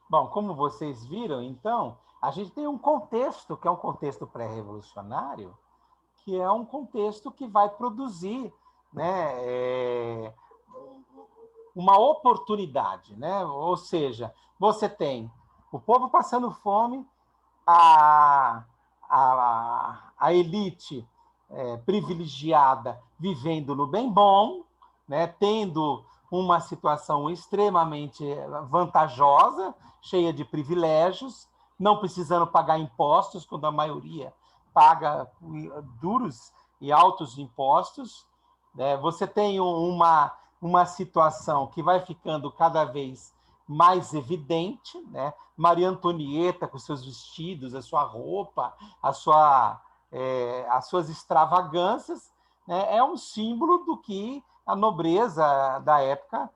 Bom, como vocês viram, então, a gente tem um contexto, que é um contexto pré-revolucionário, que é um contexto que vai produzir, né, uma oportunidade, né? Ou seja, você tem o povo passando fome, a, a elite privilegiada vivendo no bem bom, né? Tendo uma situação extremamente vantajosa, cheia de privilégios, não precisando pagar impostos, quando a maioria paga duros e altos impostos. Né? Você tem uma situação que vai ficando cada vez mais evidente, né? Maria Antonieta com seus vestidos, a sua roupa, as suas extravagâncias, né? É um símbolo do que a nobreza da época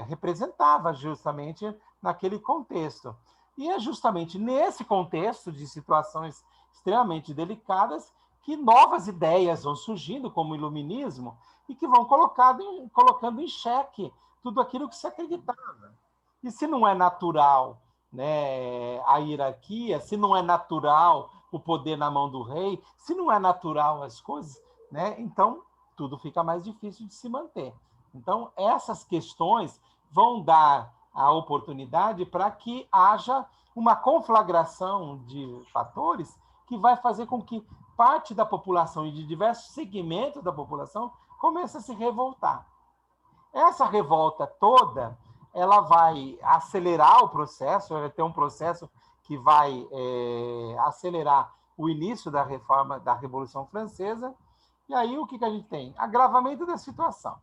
representava justamente naquele contexto. E é justamente nesse contexto de situações extremamente delicadas que novas ideias vão surgindo, como o iluminismo, e que vão colocando em xeque tudo aquilo que se acreditava. E se não é natural, né, a hierarquia, se não é natural o poder na mão do rei, se não é natural as coisas, né, então tudo fica mais difícil de se manter. Então, essas questões vão dar a oportunidade para que haja uma conflagração de fatores que vai fazer com que parte da população e de diversos segmentos da população comece a se revoltar. Essa revolta toda, ela vai acelerar o processo, vai ter um processo que vai acelerar o início da reforma da Revolução Francesa. E aí o que a gente tem? Agravamento da situação.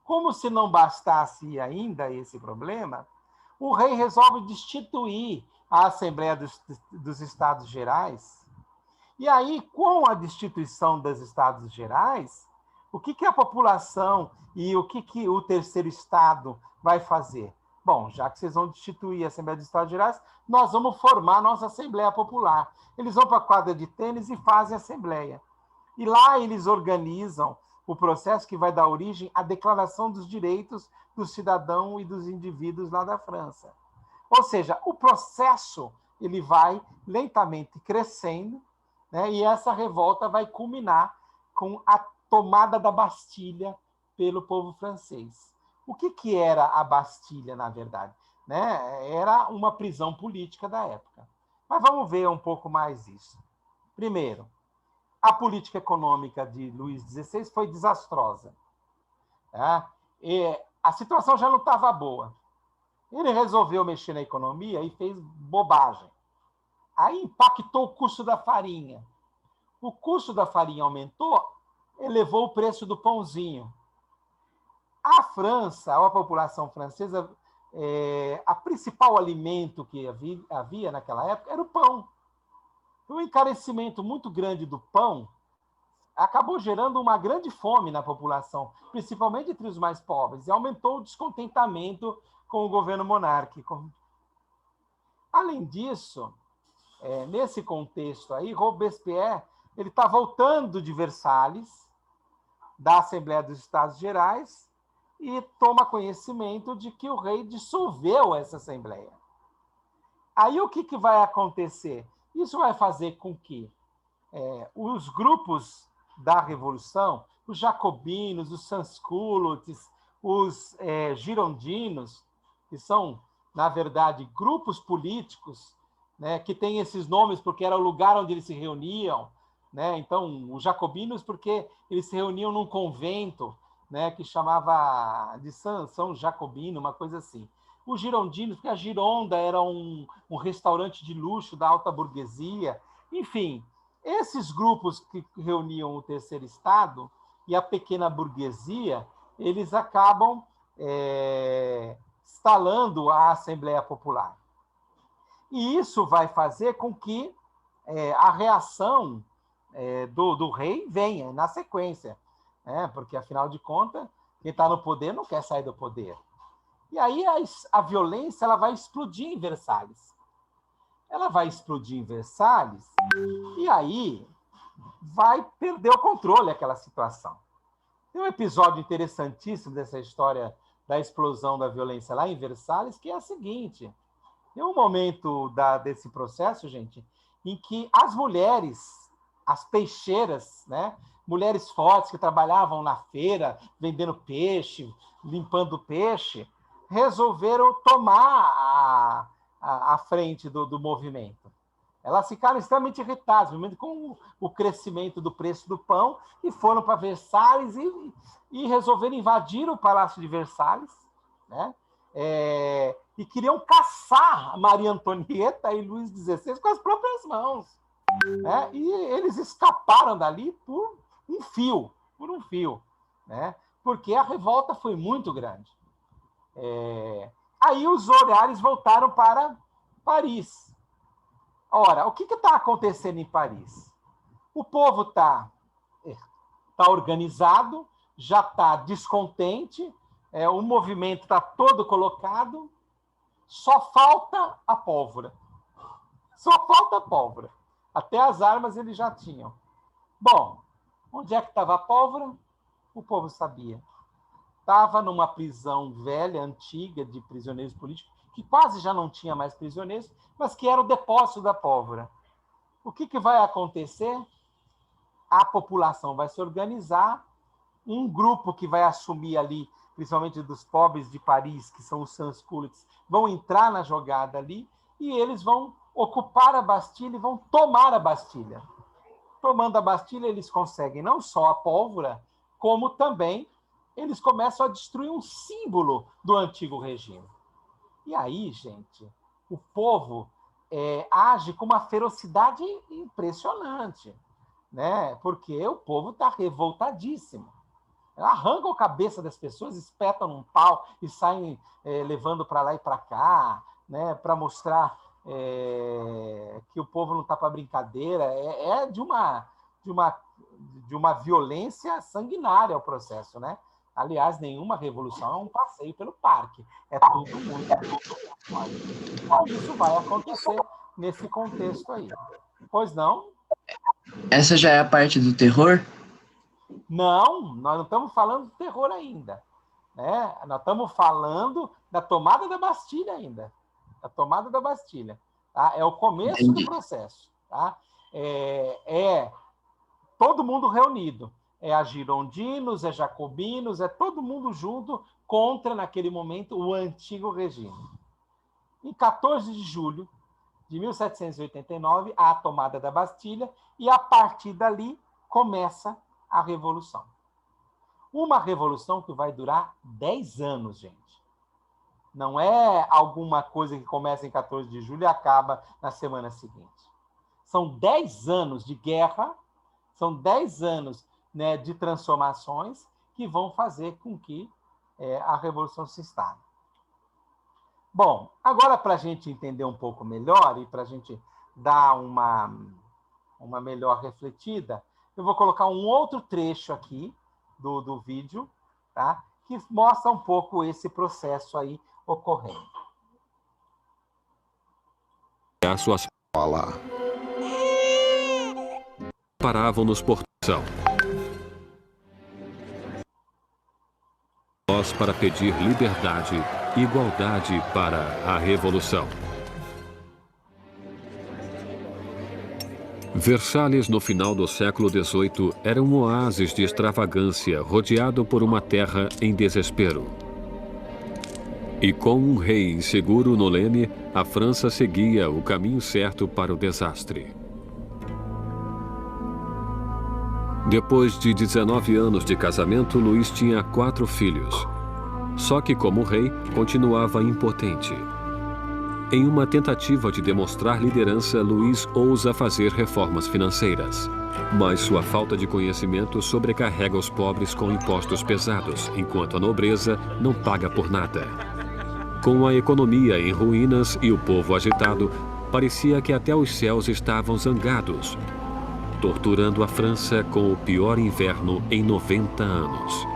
Como se não bastasse ainda esse problema, o rei resolve destituir a Assembleia dos Estados Gerais. E aí, com a destituição dos Estados Gerais, o que a população e o que o terceiro Estado vai fazer? Bom, já que vocês vão destituir a Assembleia dos Estados Gerais, nós vamos formar a nossa Assembleia Popular. Eles vão para a quadra de tênis e fazem a Assembleia. E lá eles organizam o processo que vai dar origem à Declaração dos Direitos do Cidadão e dos Indivíduos lá da França. Ou seja, o processo ele vai lentamente crescendo, né, e essa revolta vai culminar com a tomada da Bastilha pelo povo francês. O que era a Bastilha, na verdade? Né? Era uma prisão política da época. Mas vamos ver um pouco mais isso. Primeiro, a política econômica de Luís XVI foi desastrosa. Tá? E a situação já não estava boa. Ele resolveu mexer na economia e fez bobagem. Aí impactou o custo da farinha. O custo da farinha aumentou, elevou o preço do pãozinho. A França, a população francesa, a principal alimento que havia naquela época era o pão. O encarecimento muito grande do pão acabou gerando uma grande fome na população, principalmente entre os mais pobres, e aumentou o descontentamento com o governo monárquico. Além disso, nesse contexto aí, Robespierre ele está voltando de Versalhes, da Assembleia dos Estados Gerais, e toma conhecimento de que o rei dissolveu essa Assembleia. Aí o que vai acontecer? Isso vai fazer com que os grupos da Revolução, os jacobinos, os sans-culottes, os girondinos, que são, na verdade, grupos políticos, né, que têm esses nomes porque era o lugar onde eles se reuniam, né? Então, os jacobinos porque eles se reuniam num convento, né, que chamava de São Jacobino, uma coisa assim. Os girondinos, porque a Gironda era um restaurante de luxo da alta burguesia. Enfim, esses grupos que reuniam o terceiro Estado e a pequena burguesia, eles acabam instalando a Assembleia Popular. E isso vai fazer com que a reação do rei venha na sequência, né? Porque, afinal de contas, quem está no poder não quer sair do poder. E aí a violência ela vai explodir em Versalhes. Ela vai explodir em Versalhes e aí vai perder o controle aquela situação. Tem um episódio interessantíssimo dessa história da explosão da violência lá em Versalhes, que é a seguinte: tem um momento desse processo, gente, em que as mulheres, as peixeiras, né, mulheres fortes que trabalhavam na feira, vendendo peixe, limpando peixe, resolveram tomar a frente do movimento. Elas ficaram extremamente irritadas com o crescimento do preço do pão e foram para Versalhes e resolveram invadir o Palácio de Versalhes, né? E queriam caçar Maria Antonieta e Luís XVI com as próprias mãos. Né? E eles escaparam dali por um fio, né? Porque a revolta foi muito grande. Aí os olhares voltaram para Paris. Ora, o que está acontecendo em Paris? O povo está organizado, já está descontente, o movimento está todo colocado, só falta a pólvora. Só falta a pólvora. Até as armas eles já tinham. Bom, onde é que estava a pólvora? O povo sabia. Estava numa prisão velha, antiga, de prisioneiros políticos, que quase já não tinha mais prisioneiros, mas que era o depósito da pólvora. O que vai acontecer? A população vai se organizar, um grupo que vai assumir ali, principalmente dos pobres de Paris, que são os sans-culottes, vão entrar na jogada ali e eles vão ocupar a Bastilha e vão tomar a Bastilha. Tomando a Bastilha, eles conseguem não só a pólvora, como também eles começam a destruir um símbolo do antigo regime. E aí, gente, o povo age com uma ferocidade impressionante, né? Porque o povo está revoltadíssimo. Arrancam a cabeça das pessoas, espetam num pau e saem levando para lá e para cá, né? Para mostrar que o povo não está para brincadeira. De uma violência sanguinária o processo, né? Aliás, nenhuma revolução é um passeio pelo parque. É tudo muito. Então, isso vai acontecer nesse contexto aí. Pois não? Essa já é a parte do terror? Não, nós não estamos falando de terror ainda. Né? Nós estamos falando da tomada da Bastilha ainda. A tomada da Bastilha. Tá? É o começo do processo. Tá? Todo mundo reunido. É girondinos, é jacobinos, é todo mundo junto contra, naquele momento, o antigo regime. Em 14 de julho de 1789, há a tomada da Bastilha e, a partir dali, começa a Revolução. Uma revolução que vai durar 10 anos, gente. Não é alguma coisa que começa em 14 de julho e acaba na semana seguinte. São 10 anos de guerra, são 10 anos, né, de transformações que vão fazer com que a Revolução se instale. Bom, agora, para a gente entender um pouco melhor e para a gente dar uma melhor refletida, eu vou colocar um outro trecho aqui do vídeo, tá? Que mostra um pouco esse processo aí ocorrendo. A sua fala. Paravam nos portão. Nós para pedir liberdade, igualdade para a Revolução. Versalhes, no final do século XVIII, era um oásis de extravagância rodeado por uma terra em desespero. E com um rei inseguro no leme, a França seguia o caminho certo para o desastre. Depois de 19 anos de casamento, Luís tinha 4 filhos. Só que, como rei, continuava impotente. Em uma tentativa de demonstrar liderança, Luís ousa fazer reformas financeiras. Mas sua falta de conhecimento sobrecarrega os pobres com impostos pesados, enquanto a nobreza não paga por nada. Com a economia em ruínas e o povo agitado, parecia que até os céus estavam zangados, torturando a França com o pior inverno em 90 anos.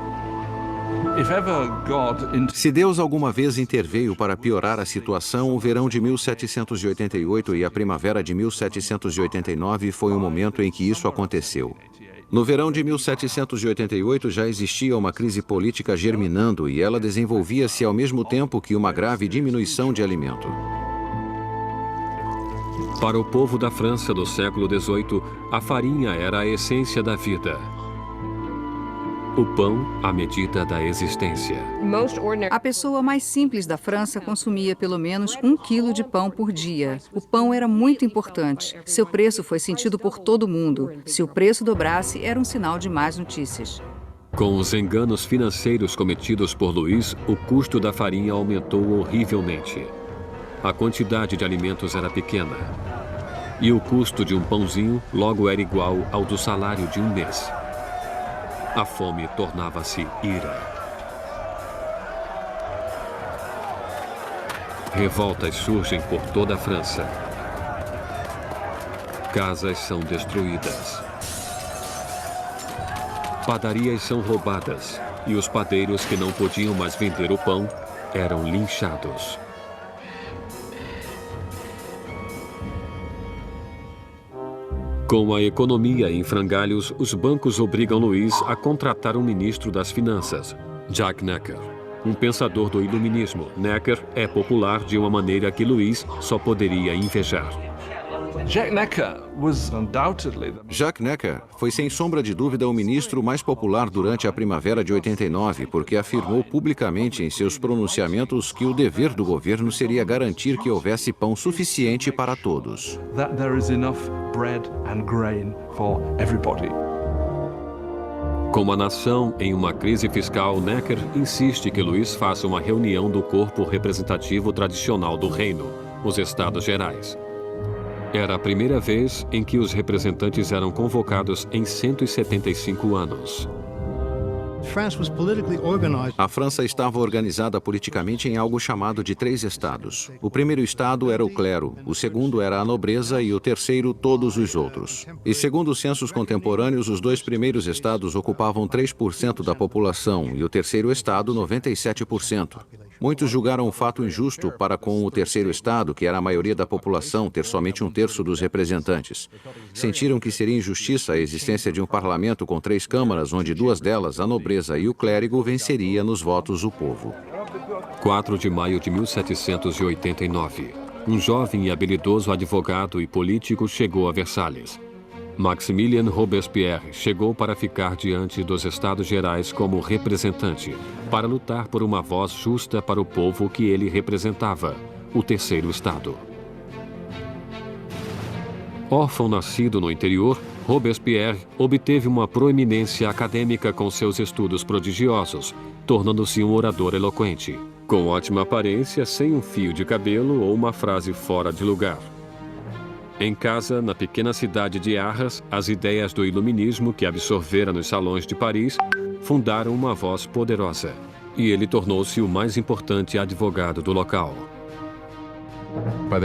Se Deus alguma vez interveio para piorar a situação, o verão de 1788 e a primavera de 1789 foi o momento em que isso aconteceu. No verão de 1788 já existia uma crise política germinando e ela desenvolvia-se ao mesmo tempo que uma grave diminuição de alimento. Para o povo da França do século XVIII, a farinha era a essência da vida. O pão, a medida da existência. A pessoa mais simples da França consumia pelo menos 1 quilo de pão por dia. O pão era muito importante. Seu preço foi sentido por todo mundo. Se o preço dobrasse, era um sinal de más notícias. Com os enganos financeiros cometidos por Luís, o custo da farinha aumentou horrivelmente. A quantidade de alimentos era pequena. E o custo de um pãozinho logo era igual ao do salário de um mês. A fome tornava-se ira. Revoltas surgem por toda a França. Casas são destruídas. Padarias são roubadas e os padeiros que não podiam mais vender o pão eram linchados. Com a economia em frangalhos, os bancos obrigam Luís a contratar um ministro das finanças, Jacques Necker. Um pensador do iluminismo, Necker é popular de uma maneira que Luís só poderia invejar. Jacques Necker foi sem sombra de dúvida o ministro mais popular durante a primavera de 89, porque afirmou publicamente em seus pronunciamentos que o dever do governo seria garantir que houvesse pão suficiente para todos. Como a nação em uma crise fiscal, Necker insiste que Luís faça uma reunião do corpo representativo tradicional do reino, os Estados Gerais. Era a primeira vez em que os representantes eram convocados em 175 anos. A França estava organizada politicamente em algo chamado de 3 estados. O primeiro estado era o clero, o segundo era a nobreza e o terceiro todos os outros. E segundo os censos contemporâneos, os 2 primeiros estados ocupavam 3% da população e o terceiro estado 97%. Muitos julgaram o fato injusto para com o terceiro estado, que era a maioria da população, ter somente 1/3 dos representantes. Sentiram que seria injustiça a existência de um parlamento com 3 câmaras, onde 2 delas, a nobreza e o clérigo, venceria nos votos o povo. 4 de maio de 1789. Um jovem e habilidoso advogado e político chegou a Versalhes. Maximilien Robespierre chegou para ficar diante dos Estados Gerais como representante, para lutar por uma voz justa para o povo que ele representava, o terceiro Estado. Órfão nascido no interior, Robespierre obteve uma proeminência acadêmica com seus estudos prodigiosos, tornando-se um orador eloquente, com ótima aparência, sem um fio de cabelo ou uma frase fora de lugar. Em casa, na pequena cidade de Arras, as ideias do iluminismo que absorvera nos salões de Paris fundaram uma voz poderosa, e ele tornou-se o mais importante advogado do local.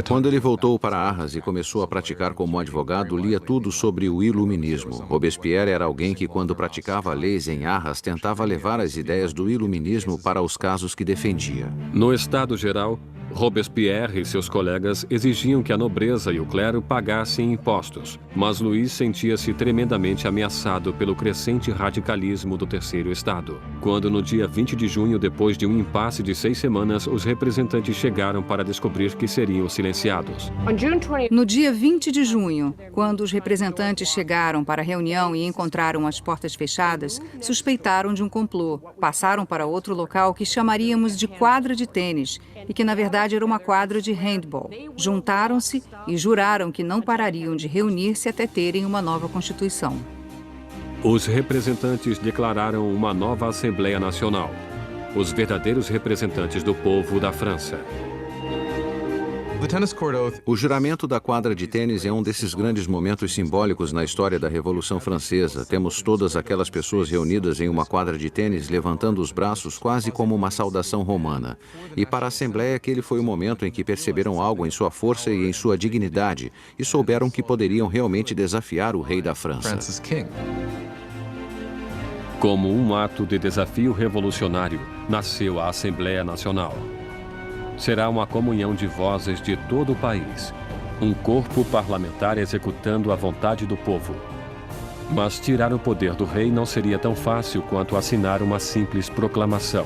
Quando ele voltou para Arras e começou a praticar como advogado, lia tudo sobre o iluminismo. Robespierre era alguém que, quando praticava leis em Arras, tentava levar as ideias do iluminismo para os casos que defendia. No Estado Geral, Robespierre e seus colegas exigiam que a nobreza e o clero pagassem impostos, mas Luís sentia-se tremendamente ameaçado pelo crescente radicalismo do terceiro Estado. Quando, no dia 20 de junho, depois de um impasse de 6 semanas, os representantes chegaram para descobrir que seriam silenciados. No dia 20 de junho, quando os representantes chegaram para a reunião e encontraram as portas fechadas, suspeitaram de um complô. Passaram para outro local que chamaríamos de quadra de tênis e que, na verdade, era uma quadra de handball. Juntaram-se e juraram que não parariam de reunir-se até terem uma nova Constituição. Os representantes declararam uma nova Assembleia Nacional, os verdadeiros representantes do povo da França. O juramento da quadra de tênis é um desses grandes momentos simbólicos na história da Revolução Francesa. Temos todas aquelas pessoas reunidas em uma quadra de tênis levantando os braços quase como uma saudação romana. E para a Assembleia aquele foi o momento em que perceberam algo em sua força e em sua dignidade e souberam que poderiam realmente desafiar o rei da França. Como um ato de desafio revolucionário, nasceu a Assembleia Nacional. Será uma comunhão de vozes de todo o país, um corpo parlamentar executando a vontade do povo. Mas tirar o poder do rei não seria tão fácil quanto assinar uma simples proclamação.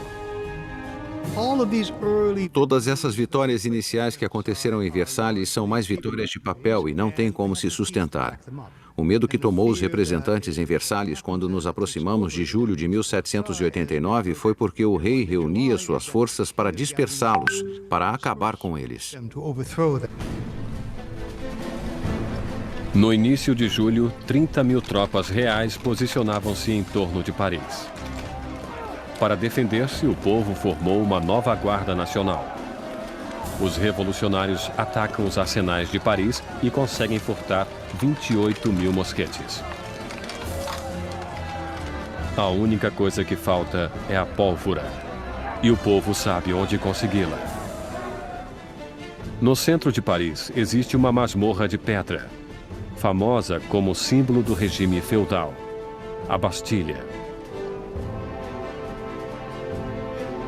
Todas essas vitórias iniciais que aconteceram em Versalhes são mais vitórias de papel e não têm como se sustentar. O medo que tomou os representantes em Versalhes quando nos aproximamos de julho de 1789 foi porque o rei reunia suas forças para dispersá-los, para acabar com eles. No início de julho, 30 mil tropas reais posicionavam-se em torno de Paris. Para defender-se, o povo formou uma nova guarda nacional. Os revolucionários atacam os arsenais de Paris e conseguem furtar 28 mil mosquetes. A única coisa que falta é a pólvora. E o povo sabe onde consegui-la. No centro de Paris existe uma masmorra de pedra, famosa como símbolo do regime feudal, a Bastilha.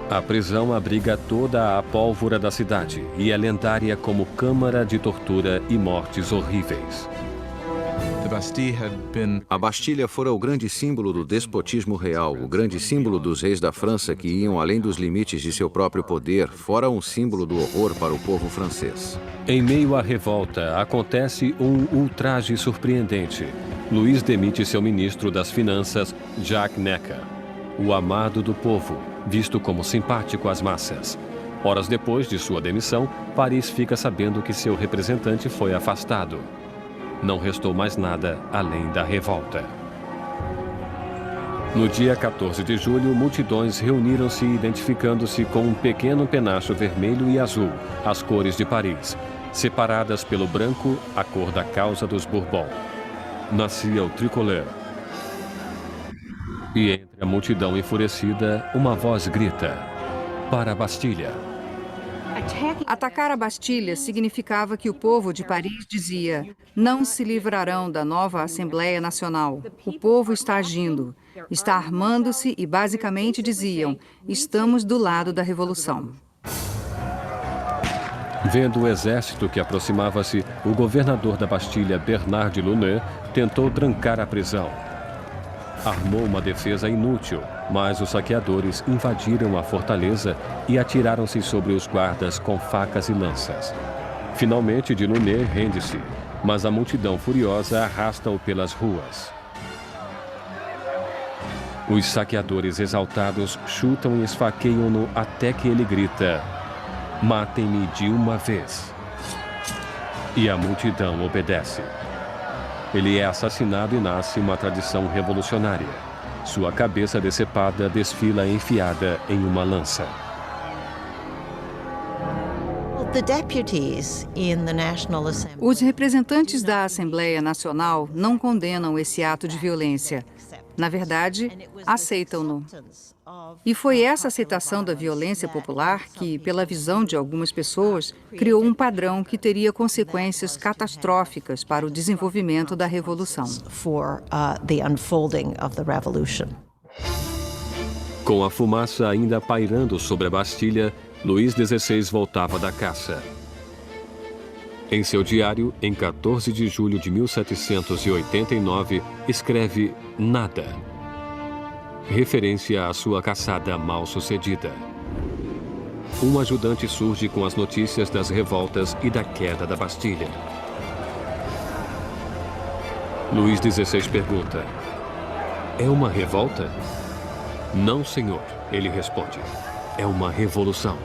A prisão abriga toda a pólvora da cidade e é lendária como câmara de tortura e mortes horríveis. A Bastilha fora o grande símbolo do despotismo real, o grande símbolo dos reis da França que iam além dos limites de seu próprio poder, fora um símbolo do horror para o povo francês. Em meio à revolta, acontece um ultraje surpreendente. Luís demite seu ministro das Finanças, Jacques Necker, o amado do povo, visto como simpático às massas. Horas depois de sua demissão, Paris fica sabendo que seu representante foi afastado. Não restou mais nada além da revolta. No dia 14 de julho, multidões reuniram-se identificando-se com um pequeno penacho vermelho e azul, as cores de Paris, separadas pelo branco, a cor da causa dos Bourbon. Nascia o tricolor. E entre a multidão enfurecida, uma voz grita: para a Bastilha. Atacar a Bastilha significava que o povo de Paris dizia: não se livrarão da nova Assembleia Nacional. O povo está agindo, está armando-se e basicamente diziam: estamos do lado da revolução. Vendo o exército que aproximava-se, o governador da Bastilha, Bernard de Launay, tentou trancar a prisão. Armou uma defesa inútil, mas os saqueadores invadiram a fortaleza e atiraram-se sobre os guardas com facas e lanças. Finalmente, de Launay rende-se, mas a multidão furiosa arrasta-o pelas ruas. Os saqueadores exaltados chutam e esfaqueiam-no até que ele grita: matem-me de uma vez. E a multidão obedece. Ele é assassinado e nasce uma tradição revolucionária. Sua cabeça decepada desfila enfiada em uma lança. Os representantes da Assembleia Nacional não condenam esse ato de violência. Na verdade, aceitam-no. E foi essa aceitação da violência popular que, pela visão de algumas pessoas, criou um padrão que teria consequências catastróficas para o desenvolvimento da Revolução. Com a fumaça ainda pairando sobre a Bastilha, Luís XVI voltava da caça. Em seu diário, em 14 de julho de 1789, escreve nada, referência à sua caçada mal sucedida. Um ajudante surge com as notícias das revoltas e da queda da Bastilha. Luís XVI pergunta: é uma revolta? Não, senhor, ele responde. É uma revolução.